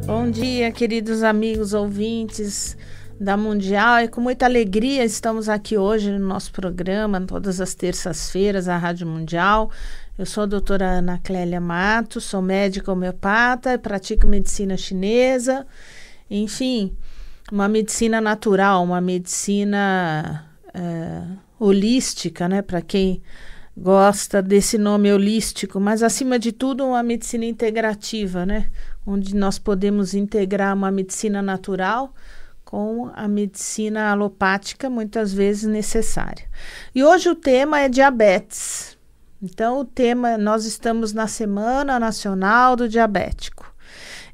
Bom dia, queridos amigos ouvintes da Mundial. E com muita alegria estamos aqui hoje no nosso programa, todas as terças-feiras, a Rádio Mundial. Eu sou a doutora Ana Clélia Matos, sou médica homeopata e pratico medicina chinesa. Enfim, uma medicina natural, uma medicina holística, né? Para quem gosta desse nome holístico, mas acima de tudo uma medicina integrativa, né? Onde nós podemos integrar uma medicina natural com a medicina alopática, muitas vezes necessária. E hoje o tema é diabetes. Então, o tema, nós estamos na Semana Nacional do Diabético.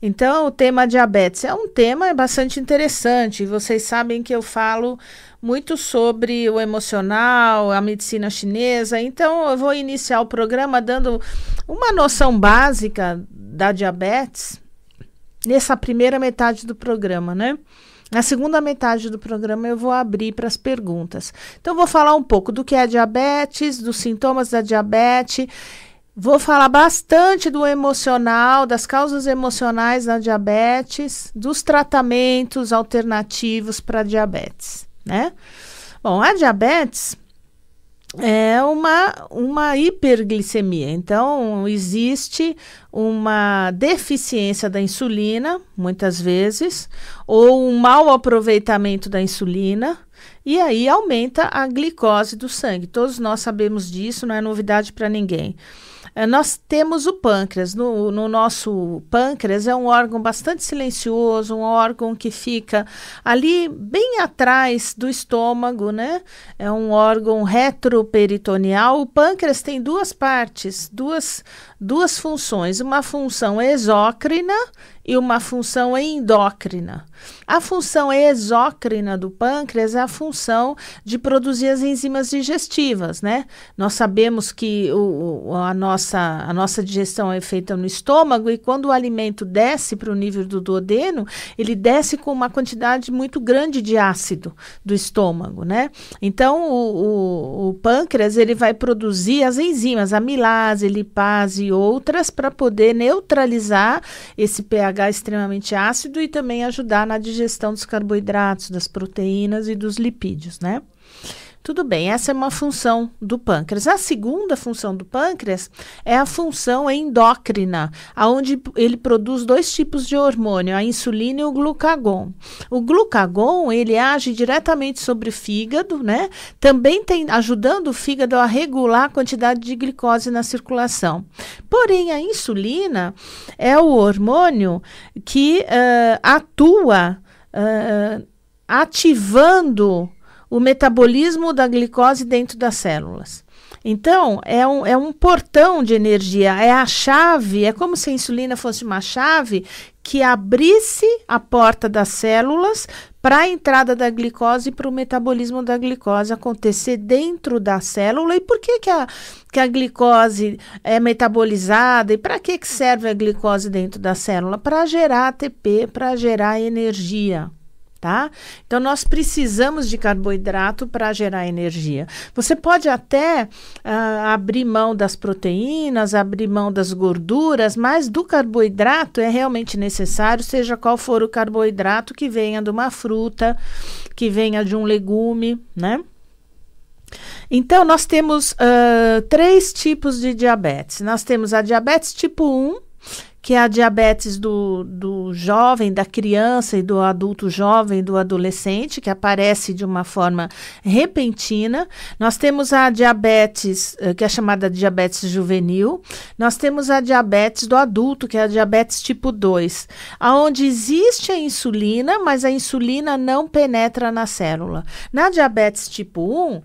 Então, o tema diabetes é um tema bastante interessante. Vocês sabem que eu falo muito sobre o emocional, a medicina chinesa. Então, eu vou iniciar o programa dando uma noção básica da diabetes nessa primeira metade do programa, né? Na segunda metade do programa eu vou abrir para as perguntas. Então, vou falar um pouco do que é diabetes, dos sintomas da diabetes. Vou falar bastante do emocional, das causas emocionais da diabetes, dos tratamentos alternativos para diabetes, né? Bom, a diabetes é uma hiperglicemia. Então, existe uma deficiência da insulina, muitas vezes, ou um mau aproveitamento da insulina, e aí aumenta a glicose do sangue. Todos nós sabemos disso, não é novidade para ninguém. Nós temos o pâncreas. No nosso pâncreas é um órgão bastante silencioso, um órgão que fica ali bem atrás do estômago, né? É um órgão retroperitoneal. O pâncreas tem duas partes, duas funções, uma função exócrina e uma função endócrina. A função exócrina do pâncreas é a função de produzir as enzimas digestivas, né? Nós sabemos que a nossa digestão é feita no estômago e quando o alimento desce para o nível do duodeno, ele desce com uma quantidade muito grande de ácido do estômago, né? Então, o pâncreas, ele vai produzir as enzimas, amilase, lipase e outras para poder neutralizar esse pH extremamente ácido e também ajudar na digestão dos carboidratos, das proteínas e dos lipídios, né? Tudo bem, essa é uma função do pâncreas. A segunda função do pâncreas é a função endócrina, onde ele produz dois tipos de hormônio, a insulina e o glucagon. O glucagon, ele age diretamente sobre o fígado, né? Também ajudando o fígado a regular a quantidade de glicose na circulação. Porém, a insulina é o hormônio que atua ativando o metabolismo da glicose dentro das células. Então, é um portão de energia, é a chave, é como se a insulina fosse uma chave que abrisse a porta das células para a entrada da glicose e para o metabolismo da glicose acontecer dentro da célula. E por que a glicose é metabolizada e para que serve a glicose dentro da célula? Para gerar ATP, para gerar energia. Tá? Então, nós precisamos de carboidrato para gerar energia. Você pode até abrir mão das proteínas, abrir mão das gorduras, mas do carboidrato é realmente necessário, seja qual for o carboidrato, que venha de uma fruta, que venha de um legume, né? Então, nós temos 3 tipos de diabetes. Nós temos a diabetes tipo 1, que é a diabetes do jovem, da criança e do adulto jovem, do adolescente, que aparece de uma forma repentina. Nós temos a diabetes, que é chamada diabetes juvenil. Nós temos a diabetes do adulto, que é a diabetes tipo 2, onde existe a insulina, mas a insulina não penetra na célula. Na diabetes tipo 1,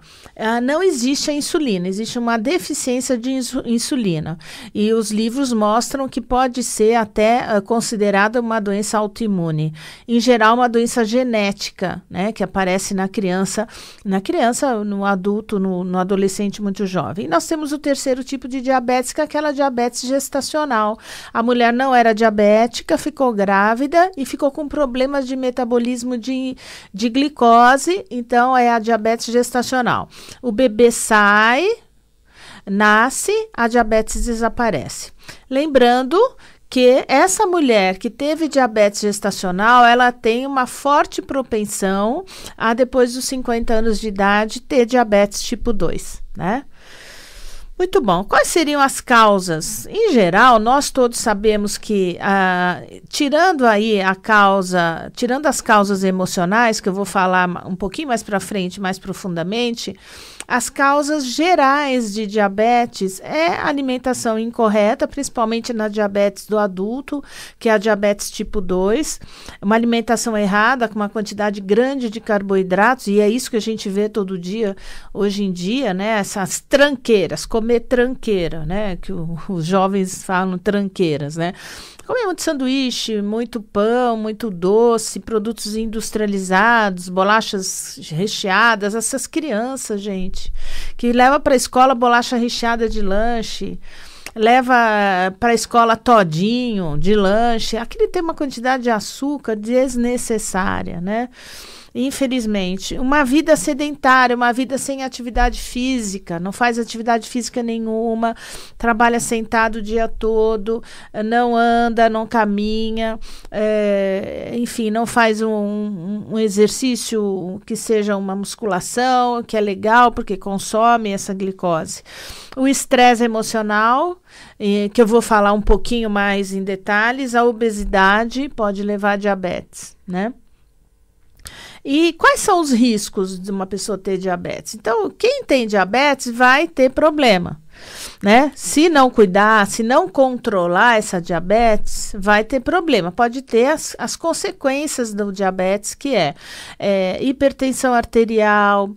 não existe a insulina, existe uma deficiência de insulina. E os livros mostram que pode ser até considerada uma doença autoimune. Em geral, uma doença genética, né, que aparece na criança, no adulto, no adolescente muito jovem. E nós temos o terceiro tipo de diabetes, que é aquela diabetes gestacional. A mulher não era diabética, ficou grávida e ficou com problemas de metabolismo de glicose, então é a diabetes gestacional. O bebê nasce, a diabetes desaparece. Lembrando que essa mulher que teve diabetes gestacional, ela tem uma forte propensão a, depois dos 50 anos de idade, ter diabetes tipo 2, né? Muito bom. Quais seriam as causas? Em geral, nós todos sabemos que, tirando as causas emocionais, que eu vou falar um pouquinho mais para frente, mais profundamente, as causas gerais de diabetes é alimentação incorreta, principalmente na diabetes do adulto, que é a diabetes tipo 2, uma alimentação errada, com uma quantidade grande de carboidratos, e é isso que a gente vê todo dia, hoje em dia, né? Essas tranqueiras, comer tranqueira, né? Que os jovens falam tranqueiras, né? Comer muito sanduíche, muito pão, muito doce, produtos industrializados, bolachas recheadas, essas crianças, gente, que leva para a escola bolacha recheada de lanche, leva para a escola todinho de lanche, aquele tem uma quantidade de açúcar desnecessária, né? Infelizmente, uma vida sedentária, uma vida sem atividade física, não faz atividade física nenhuma, trabalha sentado o dia todo, não anda, não caminha, enfim, não faz um exercício que seja uma musculação, que é legal porque consome essa glicose. O estresse emocional, que eu vou falar um pouquinho mais em detalhes, a obesidade pode levar a diabetes, né? E quais são os riscos de uma pessoa ter diabetes? Então, quem tem diabetes vai ter problema, né? Se não cuidar, se não controlar essa diabetes, vai ter problema. Pode ter as consequências do diabetes, que é hipertensão arterial,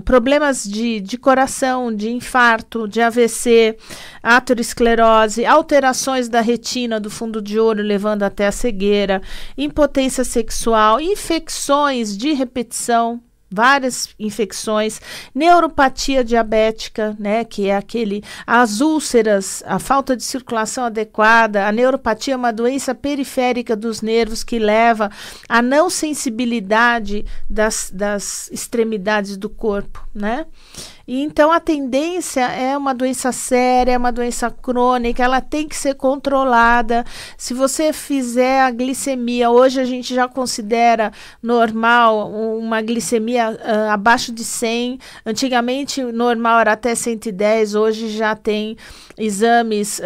problemas de coração, de infarto, de AVC, aterosclerose, alterações da retina, do fundo de olho, levando até a cegueira, impotência sexual, infecções de repetição, várias infecções, neuropatia diabética, né, que é as úlceras, a falta de circulação adequada. A neuropatia é uma doença periférica dos nervos que leva à não sensibilidade das extremidades do corpo, né? E então a tendência é uma doença séria, é uma doença crônica, ela tem que ser controlada. Se você fizer a glicemia, hoje a gente já considera normal uma glicemia abaixo de 100, antigamente normal era até 110, hoje já tem exames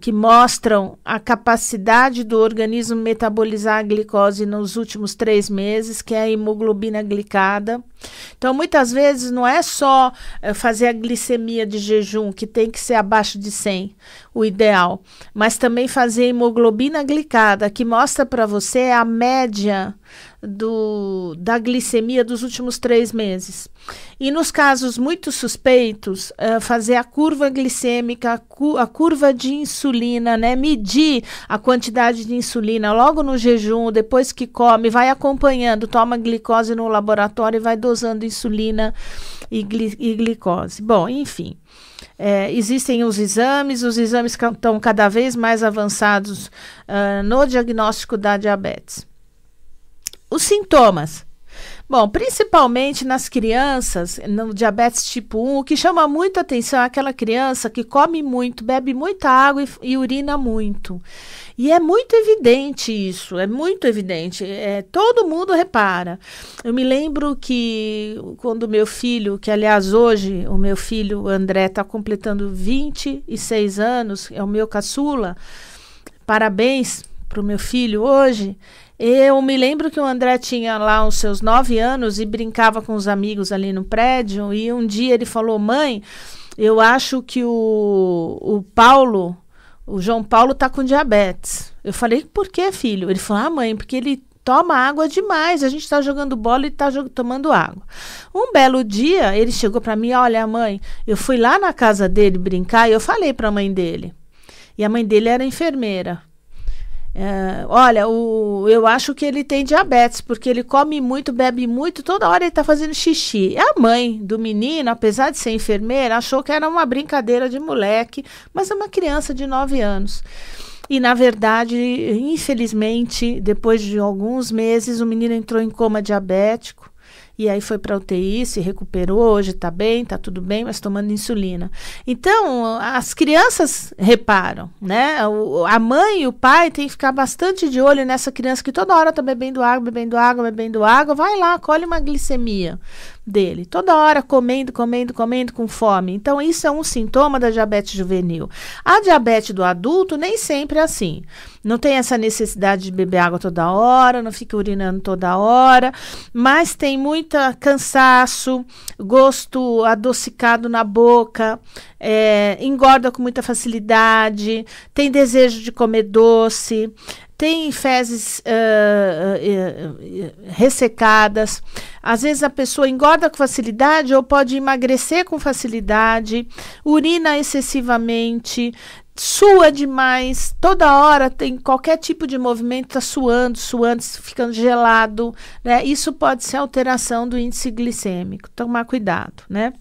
que mostram a capacidade do organismo metabolizar a glicose nos últimos 3 meses, que é a hemoglobina glicada. Então, muitas vezes não é só fazer a glicemia de jejum, que tem que ser abaixo de 100, o ideal, mas também fazer a hemoglobina glicada, que mostra para você a média da glicemia dos últimos 3 meses. E nos casos muito suspeitos, fazer a curva glicêmica, a curva de insulina, né? Medir a quantidade de insulina logo no jejum, depois que come, vai acompanhando, toma glicose no laboratório e vai dosando insulina e glicose. Bom, enfim. Existem os exames estão cada vez mais avançados no diagnóstico da diabetes. Os sintomas. Bom, principalmente nas crianças, no diabetes tipo 1, o que chama muito atenção é aquela criança que come muito, bebe muita água e urina muito. E é muito evidente isso, é muito evidente, todo mundo repara. Eu me lembro que quando o meu filho, que aliás hoje o meu filho André está completando 26 anos, é o meu caçula, parabéns para o meu filho hoje. Eu me lembro que o André tinha lá os seus 9 anos e brincava com os amigos ali no prédio, e um dia ele falou: mãe, eu acho que o João Paulo tá com diabetes. Eu falei: por que, filho? Ele falou: mãe, porque ele toma água demais, a gente tá jogando bola e tá tomando água. Um belo dia ele chegou para mim: olha, mãe, eu fui lá na casa dele brincar e eu falei para a mãe dele, e a mãe dele era enfermeira. Olha, eu acho que ele tem diabetes, porque ele come muito, bebe muito, toda hora ele está fazendo xixi. A mãe do menino, apesar de ser enfermeira, achou que era uma brincadeira de moleque, mas é uma criança de 9 anos. E, na verdade, infelizmente, depois de alguns meses, o menino entrou em coma diabético e aí foi para UTI, se recuperou, hoje está bem, está tudo bem, mas tomando insulina. Então, as crianças reparam, né? A mãe e o pai têm que ficar bastante de olho nessa criança que toda hora está bebendo água, bebendo água, bebendo água, vai lá, colhe uma glicemia dele, toda hora comendo com fome. Então isso é um sintoma da diabetes juvenil. A diabetes do adulto nem sempre é assim, não tem essa necessidade de beber água toda hora, não fica urinando toda hora, mas tem muita cansaço, gosto adocicado na boca, engorda com muita facilidade, tem desejo de comer doce, tem fezes ressecadas. Às vezes a pessoa engorda com facilidade ou pode emagrecer com facilidade, urina excessivamente, sua demais, toda hora tem qualquer tipo de movimento, está suando, ficando gelado, né? Isso pode ser alteração do índice glicêmico, tomar cuidado, né?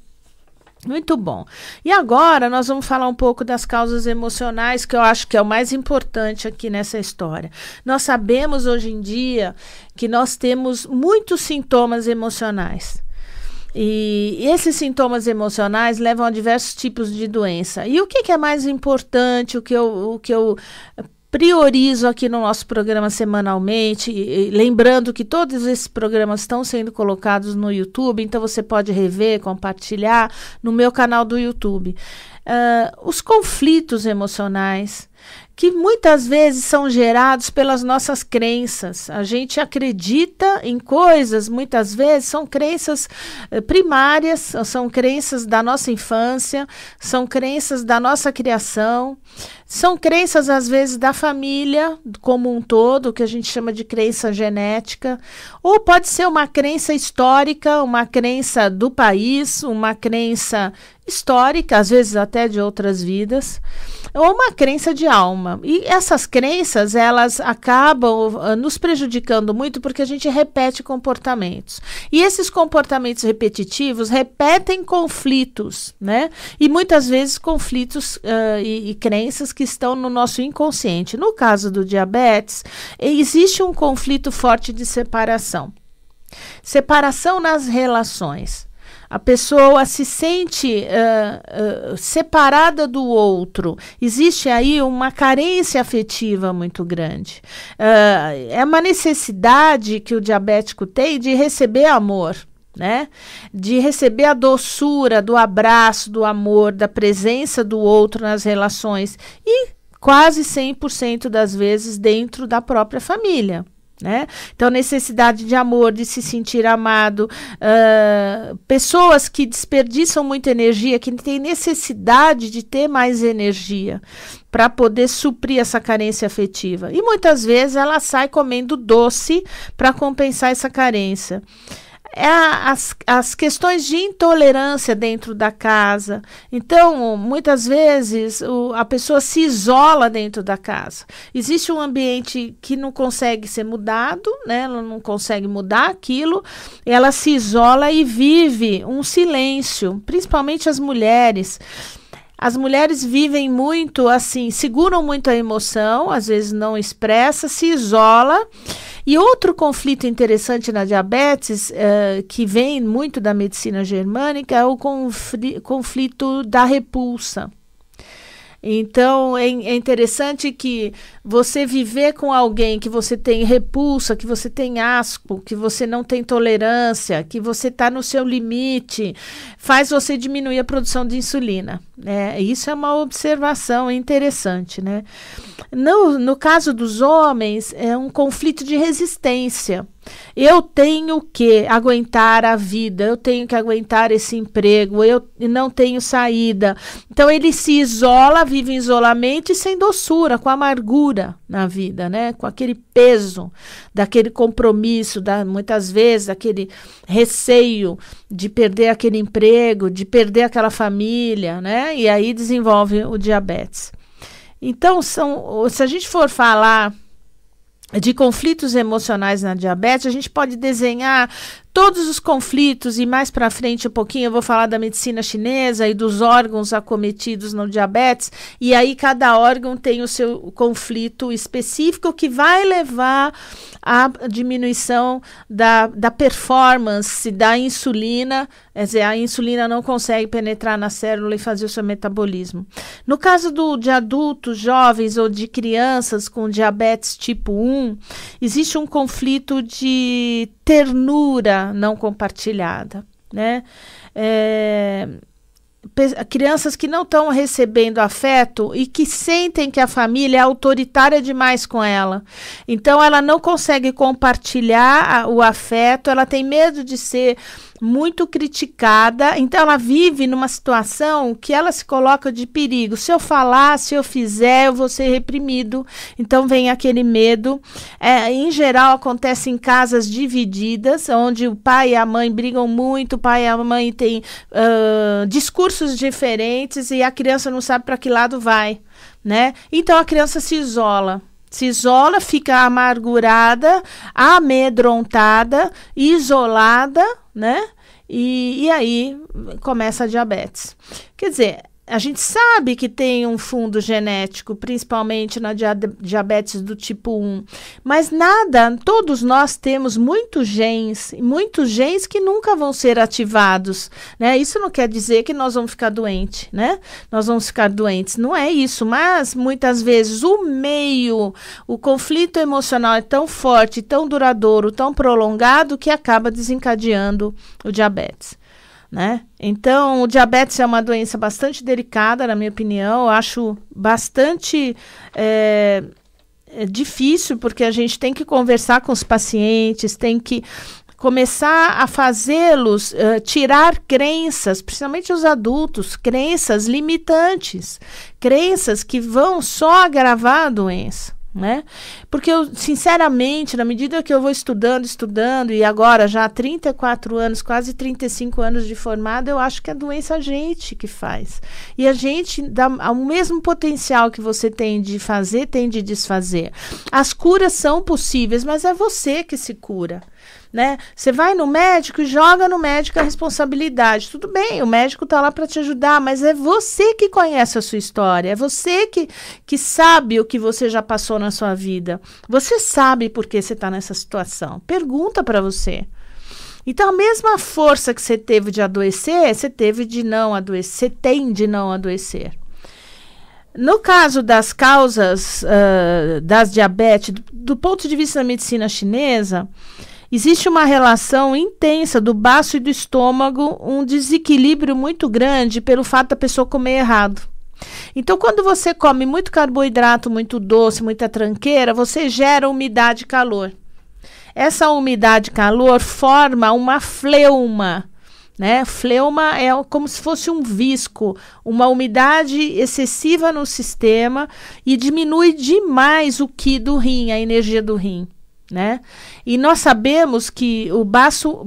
Muito bom. E agora nós vamos falar um pouco das causas emocionais, que eu acho que é o mais importante aqui nessa história. Nós sabemos hoje em dia que nós temos muitos sintomas emocionais. E esses sintomas emocionais levam a diversos tipos de doença. E o que é mais importante, o que eu priorizo aqui no nosso programa semanalmente, lembrando que todos esses programas estão sendo colocados no YouTube, então você pode rever, compartilhar no meu canal do YouTube. Os conflitos emocionais, que muitas vezes são gerados pelas nossas crenças. A gente acredita em coisas, muitas vezes são crenças primárias, são crenças da nossa infância, são crenças da nossa criação, são crenças às vezes da família como um todo, que a gente chama de crença genética, ou pode ser uma crença histórica, uma crença do país, uma crença histórica, às vezes até de outras vidas, ou uma crença de alma. E essas crenças, elas acabam nos prejudicando muito porque a gente repete comportamentos. E esses comportamentos repetitivos repetem conflitos, né? E muitas vezes conflitos e crenças que estão no nosso inconsciente. No caso do diabetes, existe um conflito forte de separação. Separação nas relações. A pessoa se sente separada do outro. Existe aí uma carência afetiva muito grande. É uma necessidade que o diabético tem de receber amor, né? De receber a doçura do abraço, do amor, da presença do outro nas relações. E quase 100% das vezes dentro da própria família. Né? Então, necessidade de amor, de se sentir amado, pessoas que desperdiçam muita energia, que têm necessidade de ter mais energia para poder suprir essa carência afetiva. E muitas vezes ela sai comendo doce para compensar essa carência. As questões de intolerância dentro da casa. Então, muitas vezes, a pessoa se isola dentro da casa. Existe um ambiente que não consegue ser mudado, né? Ela não consegue mudar aquilo, ela se isola e vive um silêncio, principalmente as mulheres. As mulheres vivem muito assim, seguram muito a emoção, às vezes não expressa, se isola. E outro conflito interessante na diabetes, que vem muito da medicina germânica, é o conflito da repulsa. Então, é interessante que você viver com alguém que você tem repulsa, que você tem asco, que você não tem tolerância, que você está no seu limite, faz você diminuir a produção de insulina. Isso é uma observação interessante, né? No caso dos homens, é um conflito de resistência. Eu tenho que aguentar a vida, eu tenho que aguentar esse emprego, eu não tenho saída. Então ele se isola, vive em isolamento e sem doçura, com amargura na vida, né? Com aquele peso daquele compromisso, muitas vezes aquele receio de perder aquele emprego, de perder aquela família, né? E aí desenvolve o diabetes. Então, se a gente for falar de conflitos emocionais na diabetes, a gente pode desenhar todos os conflitos, e mais para frente um pouquinho eu vou falar da medicina chinesa e dos órgãos acometidos no diabetes, e aí cada órgão tem o seu conflito específico que vai levar à diminuição da performance da insulina, quer dizer, a insulina não consegue penetrar na célula e fazer o seu metabolismo. No caso de adultos, jovens ou de crianças com diabetes tipo 1, existe um conflito de ternura não compartilhada, né? Crianças que não estão recebendo afeto e que sentem que a família é autoritária demais com ela. Então, ela não consegue compartilhar o afeto, ela tem medo de ser muito criticada, então ela vive numa situação que ela se coloca de perigo. Se eu falar, se eu fizer, eu vou ser reprimido. Então vem aquele medo. Em geral, acontece em casas divididas, onde o pai e a mãe brigam muito, o pai e a mãe têm discursos diferentes e a criança não sabe para que lado vai, né? Então a criança se isola. Fica amargurada, amedrontada, isolada, né? E aí começa a diabetes. Quer dizer, a gente sabe que tem um fundo genético, principalmente na diabetes do tipo 1, mas todos nós temos muitos genes que nunca vão ser ativados, né? Isso não quer dizer que nós vamos ficar doentes, né? Nós vamos ficar doentes, não é isso, mas muitas vezes o conflito emocional é tão forte, tão duradouro, tão prolongado que acaba desencadeando o diabetes, né? Então, o diabetes é uma doença bastante delicada, na minha opinião. Eu acho bastante difícil, porque a gente tem que conversar com os pacientes, tem que começar a fazê-los tirar crenças, principalmente os adultos, crenças limitantes, crenças que vão só agravar a doença, né? Porque eu, sinceramente, na medida que eu vou estudando, e agora já há 34 anos, quase 35 anos de formado, eu acho que a doença é a gente que faz. E a gente dá o mesmo potencial que você tem de fazer, tem de desfazer. As curas são possíveis, mas é você que se cura, né? Você vai no médico e joga no médico a responsabilidade. Tudo bem, o médico está lá para te ajudar, mas é você que conhece a sua história, é você que sabe o que você já passou na sua vida. Você sabe por que você está nessa situação. Pergunta para você. Então, a mesma força que você teve de adoecer, você teve de não adoecer, você tem de não adoecer. No caso das causas das diabetes, do ponto de vista da medicina chinesa, existe uma relação intensa do baço e do estômago, um desequilíbrio muito grande pelo fato da pessoa comer errado. Então, quando você come muito carboidrato, muito doce, muita tranqueira, você gera umidade e calor. Essa umidade e calor forma uma fleuma, né? Fleuma é como se fosse um visco, uma umidade excessiva no sistema e diminui demais o Qi do rim, a energia do rim, né? E nós sabemos que o baço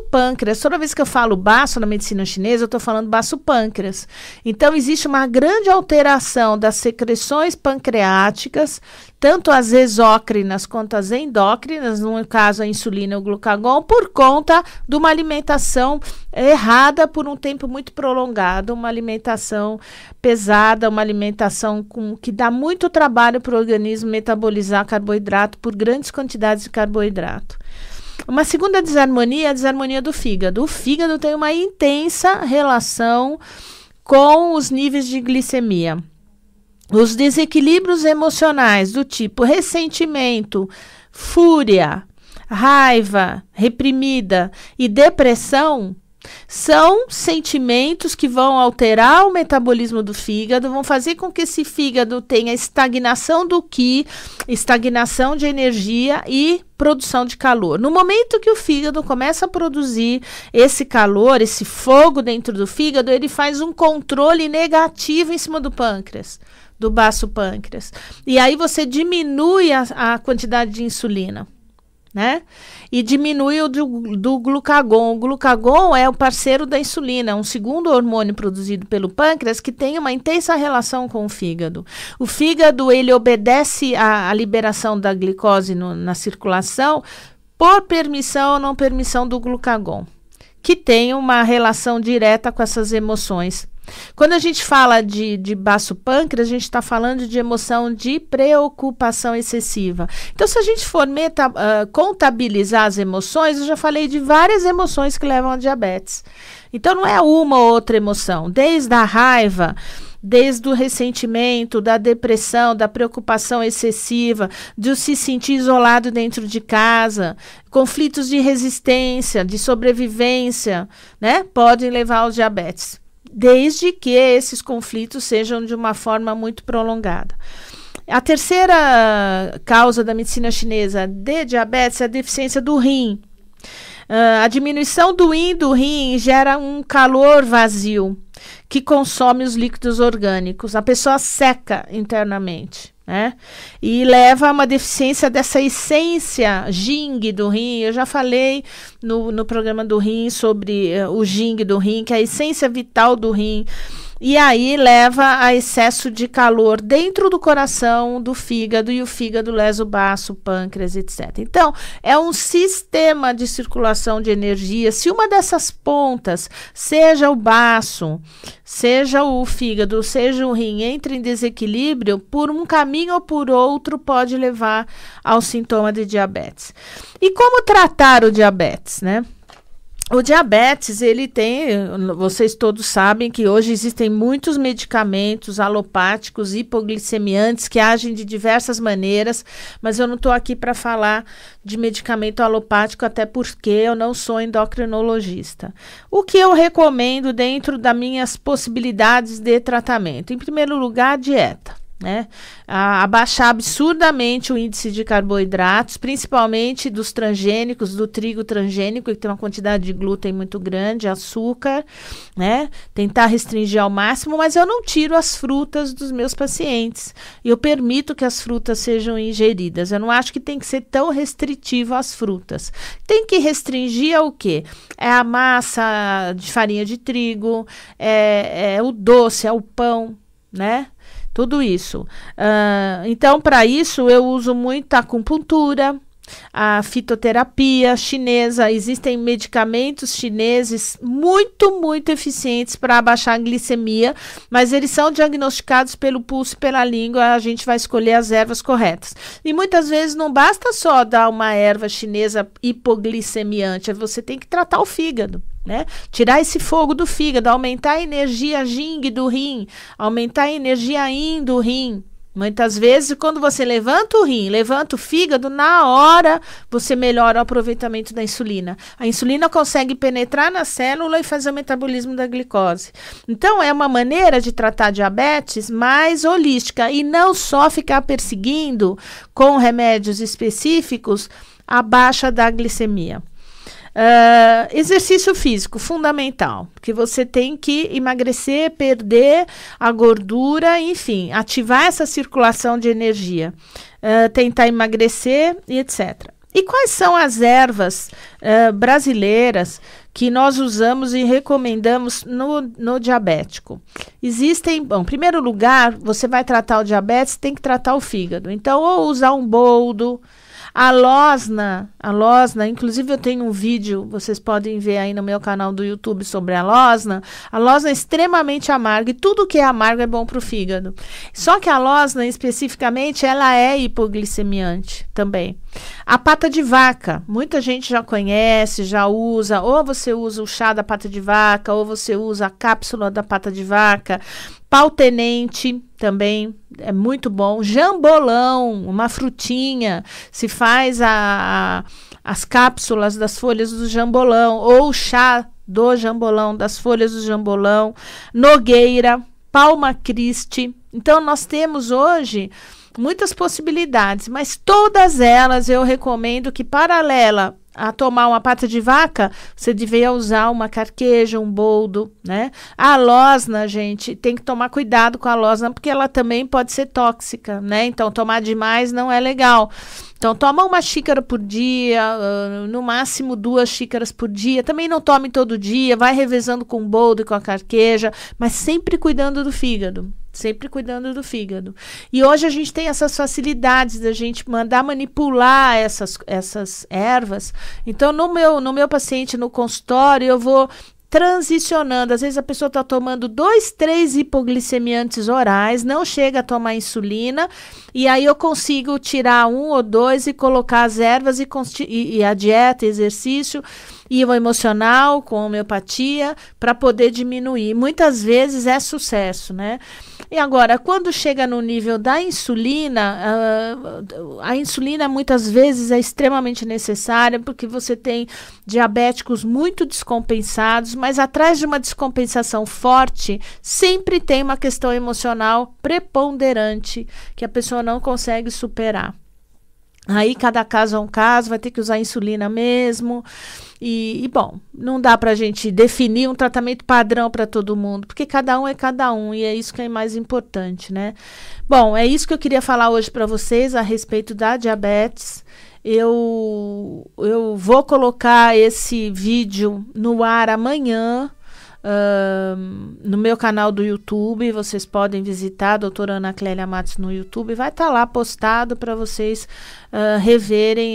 pâncreas, toda vez que eu falo baço na medicina chinesa, eu estou falando baço pâncreas. Então, existe uma grande alteração das secreções pancreáticas, tanto as exócrinas quanto as endócrinas, no caso a insulina e o glucagon, por conta de uma alimentação errada por um tempo muito prolongado, uma alimentação pesada, uma alimentação que dá muito trabalho para o organismo metabolizar carboidrato por grandes quantidades de carboidrato. Uma segunda desarmonia é a desarmonia do fígado. O fígado tem uma intensa relação com os níveis de glicemia. Os desequilíbrios emocionais do tipo ressentimento, fúria, raiva reprimida e depressão são sentimentos que vão alterar o metabolismo do fígado, vão fazer com que esse fígado tenha estagnação do Qi, estagnação de energia e produção de calor. No momento que o fígado começa a produzir esse calor, esse fogo dentro do fígado, ele faz um controle negativo em cima do pâncreas, do baço pâncreas. E aí você diminui a quantidade de insulina, né? E diminui o do glucagon. O glucagon é o parceiro da insulina, um segundo hormônio produzido pelo pâncreas que tem uma intensa relação com o fígado. O fígado, ele obedece à liberação da glicose na circulação por permissão ou não permissão do glucagon, que tem uma relação direta com essas emoções. Quando a gente fala de baço pâncreas, a gente está falando de emoção de preocupação excessiva. Então, se a gente for contabilizar as emoções, eu já falei de várias emoções que levam a diabetes. Então, não é uma ou outra emoção, desde a raiva, desde o ressentimento, da depressão, da preocupação excessiva, de se sentir isolado dentro de casa, conflitos de resistência, de sobrevivência, né, podem levar ao diabetes, desde que esses conflitos sejam de uma forma muito prolongada. A terceira causa da medicina chinesa de diabetes é a deficiência do rim. A diminuição do yin do rim gera um calor vazio que consome os líquidos orgânicos. A pessoa seca internamente, né? E leva a uma deficiência dessa essência Jing do rim. Eu já falei no programa do rim sobre o Jing do rim, que é a essência vital do rim. E aí leva a excesso de calor dentro do coração, do fígado, e o fígado lesa o baço, o pâncreas, etc. Então, é um sistema de circulação de energia. Se uma dessas pontas, seja o baço, seja o fígado, seja o rim, entra em desequilíbrio, por um caminho ou por outro, pode levar ao sintoma de diabetes. E como tratar o diabetes, né? O diabetes, ele tem, vocês todos sabem que hoje existem muitos medicamentos alopáticos, hipoglicemiantes, que agem de diversas maneiras, mas eu não estou aqui para falar de medicamento alopático, até porque eu não sou endocrinologista. O que eu recomendo dentro das minhas possibilidades de tratamento? Em primeiro lugar, dieta. Né? Abaixar absurdamente o índice de carboidratos, principalmente dos transgênicos, do trigo transgênico, que tem uma quantidade de glúten muito grande, açúcar, né? Tentar restringir ao máximo, mas eu não tiro as frutas dos meus pacientes. Eu permito que as frutas sejam ingeridas. Eu não acho que tem que ser tão restritivo às frutas. Tem que restringir ao quê? É a massa de farinha de trigo, é o doce, é o pão, né? Tudo isso. Então, para isso, eu uso muito a acupuntura, a fitoterapia chinesa. Existem medicamentos chineses muito, muito eficientes para abaixar a glicemia, mas eles são diagnosticados pelo pulso e pela língua. A gente vai escolher as ervas corretas. E muitas vezes não basta só dar uma erva chinesa hipoglicemiante, você tem que tratar o fígado. Né? Tirar esse fogo do fígado, aumentar a energia Jing do rim, aumentar a energia Yin do rim. Muitas vezes, quando você levanta o rim, levanta o fígado, na hora você melhora o aproveitamento da insulina. A insulina consegue penetrar na célula e fazer o metabolismo da glicose. Então, é uma maneira de tratar diabetes mais holística e não só ficar perseguindo com remédios específicos a baixa da glicemia. Exercício físico, fundamental, porque você tem que emagrecer, perder a gordura, enfim, ativar essa circulação de energia, tentar emagrecer e etc. E quais são as ervas brasileiras que nós usamos e recomendamos no diabético? Existem, bom, em primeiro lugar, você vai tratar o diabetes, tem que tratar o fígado. Então, ou usar um boldo, a losna, inclusive eu tenho um vídeo, vocês podem ver aí no meu canal do YouTube sobre a losna. A losna é extremamente amarga e tudo que é amargo é bom para o fígado. Só que a losna, especificamente, ela é hipoglicemiante também. A pata de vaca, muita gente já conhece, já usa, ou você usa o chá da pata de vaca, ou você usa a cápsula da pata de vaca. Pau-tenente também é muito bom. Jambolão, uma frutinha, se faz as cápsulas das folhas do jambolão, ou o chá do jambolão, das folhas do jambolão. Nogueira, palma Christi. Então, nós temos hoje muitas possibilidades, mas todas elas eu recomendo que, paralela a tomar uma pata de vaca, você devia usar uma carqueja, um boldo, né? A losna, gente, tem que tomar cuidado com a losna, porque ela também pode ser tóxica, né? Então, tomar demais não é legal. Então, toma 1 xícara por dia, no máximo 2 xícaras por dia. Também não tome todo dia, vai revezando com o boldo e com a carqueja, mas sempre cuidando do fígado. Sempre cuidando do fígado. E hoje a gente tem essas facilidades da gente mandar manipular essas ervas. Então, no meu paciente, no consultório, eu vou transicionando. Às vezes a pessoa está tomando 2, 3 hipoglicemiantes orais, não chega a tomar insulina, e aí eu consigo tirar 1 ou 2 e colocar as ervas e a dieta, exercício e o emocional com homeopatia para poder diminuir. Muitas vezes é sucesso, né? E agora, quando chega no nível da insulina, a insulina muitas vezes é extremamente necessária porque você tem diabéticos muito descompensados, mas atrás de uma descompensação forte, sempre tem uma questão emocional preponderante que a pessoa não consegue superar. Aí cada caso é um caso, vai ter que usar insulina mesmo. E bom, não dá para a gente definir um tratamento padrão para todo mundo, porque cada um é cada um, e é isso que é mais importante, né? Bom, é isso que eu queria falar hoje para vocês a respeito da diabetes. Eu vou colocar esse vídeo no ar amanhã, no meu canal do YouTube. Vocês podem visitar a doutora Ana Clélia Matos no YouTube, vai estar lá postado para vocês reverem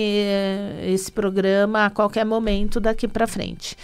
esse programa a qualquer momento daqui para frente.